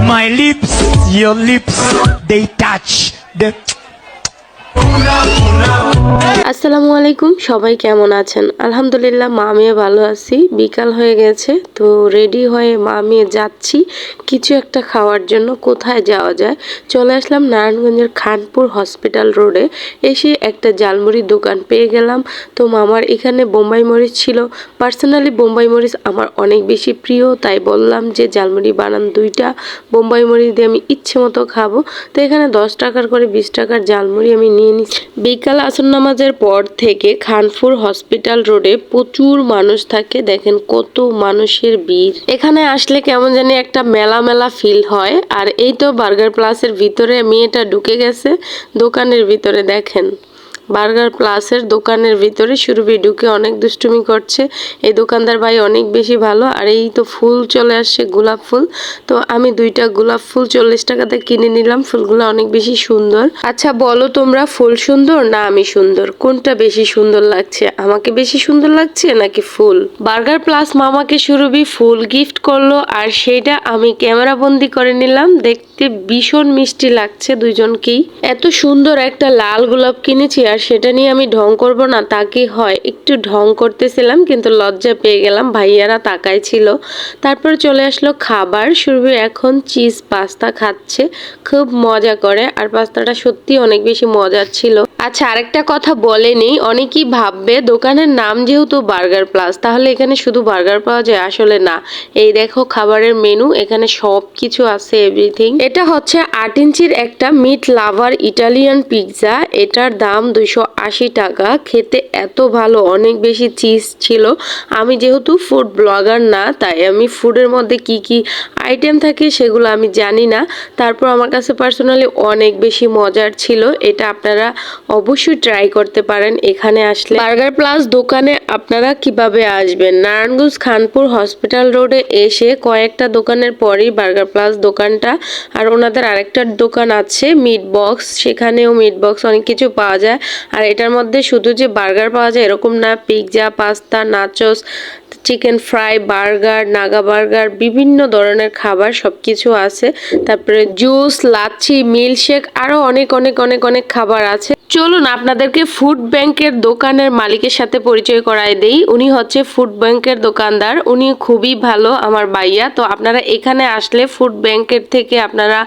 My lips, your lips, they touch the. আসসালামু আলাইকুম, সবাই কেমন আছেন? আলহামদুলিল্লাহ মা আমিও ভালো আছি। বিকাল হয়ে গেছে, তো রেডি হয়ে মা আমি যাচ্ছি কিছু একটা খাওয়ার জন্য। কোথায় যাওয়া যায়? চলে আসলাম নারায়ণগঞ্জের খানপুর হসপিটাল রোডে। এসে একটা জালমুড়ির দোকান পেয়ে গেলাম। তো মামার এখানে বোম্বাই মরিচ ছিল। পার্সোনালি বোম্বাই মরিচ আমার অনেক বেশি প্রিয়, তাই বললাম যে জালমুড়ি বানান 2টা বোম্বাই মরিচ দিয়ে আমি ইচ্ছে মতো খাবো। তো এখানে 10 টাকার করে 20 টাকার জালমুড়ি আমি নিয়ে নিচ্ছি। বিকাল আসর নামাজের পর থেকে খানপুর হসপিটাল রোডে প্রচুর মানুষ থাকে। দেখেন কত মানুষের ভিড়। এখানে আসলে কেমন জানি একটা মেলা মেলা ফিল হয়। আর এই তো বার্গার প্লাসের ভিতরে মেয়েটা ঢুকে গেছে দোকানের ভিতরে। দেখেন বার্গার প্লাসের দোকানের ভিতরে সুরভি ঢুকে অনেক দুষ্টুমি করছে। এই দোকানদার ভাই অনেক বেশি ভালো। আর এই তো ফুল চলে আসছে, গোলাপ ফুল। তো আমি 2টা গোলাপ ফুল 40 টাকাতে কিনে নিলাম। ফুলগুলো অনেক বেশি সুন্দর। আচ্ছা বলো তোমরা, ফুল সুন্দর না আমি সুন্দর, কোনটা বেশি সুন্দর লাগছে? আমাকে বেশি সুন্দর লাগছে নাকি ফুল? বার্গার প্লাস মামাকে সুরভি ফুল গিফট করলো, আর সেইটা আমি ক্যামেরা বন্দি করে নিলাম। দেখতে ভীষণ মিষ্টি লাগছে দুইজনকেই। এত সুন্দর একটা লাল গোলাপ কিনেছি, আর সেটা নিয়ে আমি ঢং করব না তা কি হয়? একটু ঢং করতেছিলাম, কিন্তু লজ্জা পেয়ে গেলাম, ভাইয়ারা তাকাই ছিল। তারপর চলে আসলো খাবার। সুরভি এখন চিজ পাস্তা খাচ্ছে, খুব মজা করে। আর পাস্তাটা সত্যি অনেক বেশি মজার ছিল। আচ্ছা আরেকটা কথা বলেনি, অনেকেই ভাববে দোকানের নাম যেহেতু বার্গার প্লাস তাহলে এখানে শুধু বার্গার পাওয়া যায়। আসলে না, এই দেখো খাবারের মেনু, এখানে সব কিছু আছে, এভরিথিং। এটা হচ্ছে 8 ইঞ্চির একটা মিট লাভার ইটালিয়ান পিৎজা। এটার দাম 280 টাকা। খেতে এত ভালো, অনেক বেশি চিজ ছিল। আমি যেহেতু ফুড ব্লগার না, তাই আমি ফুডের মধ্যে কি কি আইটেম থাকে সেগুলো আমি জানি না। তারপর আমার কাছে পার্সোনালি অনেক বেশি মজার ছিল। এটা আপনারা অবশ্যই ট্রাই করতে পারেন এখানে আসলে। বার্গার প্লাস দোকানে আপনারা কিভাবে আসবেন? নারায়ণগঞ্জ খানপুর হসপিটাল রোডে এসে কয়েকটা দোকানের পরেই বার্গার প্লাস দোকানটা। আর ওনাদের আরেকটা দোকান আছে মিট বক্স, সেখানেও মিট বক্স অনেক কিছু পাওয়া যায়। আর এটার মধ্যে শুধু যে বার্গার পাওয়া যায় এরকম না, pizza, pasta, nachos, chicken fry, burger, Naga burger, বিভিন্ন ধরনের খাবার সবকিছু আছে। তারপরে জুস, লাচ্ছি, মিল্কশেক, আরো অনেক অনেক অনেক অনেক খাবার আছে। চলুন আপনাদেরকে ফুড ব্যাংকের দোকানের মালিকের সাথে পরিচয় করায় দেই। উনি হচ্ছে ফুড ব্যাংকের দোকানদার, উনি খুবই ভালো আমার ভাইয়া। তো আপনারা এখানে আসলে ফুড ব্যাংকের থেকে আপনারা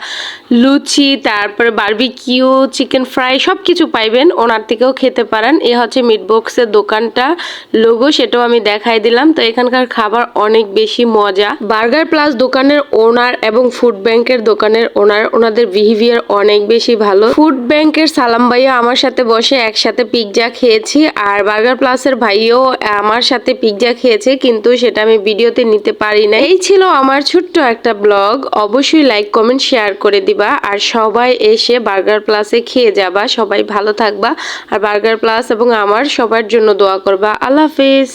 লুচি, তারপরে বারবিকিউ, চিকেন ফ্রাই সবকিছু পাইবেন। ওনার থেকেও খেতে পারেন। এ হচ্ছে মিট বক্সের দোকানটা লোগো, সেটাও আমি দেখাই দিলাম। তো এখানকার খাবার অনেক বেশি মজা। বার্গার প্লাস দোকানের ওনার এবং ফুড ব্যাংকের দোকানের ওনার, ওনাদের বিহেভিয়ার অনেক বেশি ভালো। ফুড ব্যাংকের সালাম ভাইয়া আমার সাথে বসে একসাথে পিৎজা খেয়েছি, আর বার্গার প্লাসের ভাইও আমার সাথে পিৎজা খেয়েছে, কিন্তু সেটা আমি ভিডিওতে নিতে পারি না। এই ছিল আমার ছোট্ট একটা ব্লগ। অবশ্যই লাইক কমেন্ট শেয়ার করে দিবা, আর সবাই এসে বার্গার প্লাসে খেয়ে যাবা। সবাই ভালো থাকবা, আর বার্গার প্লাস এবং আমার সবার জন্য দোয়া করবা। আল্লাহ হাফেজ।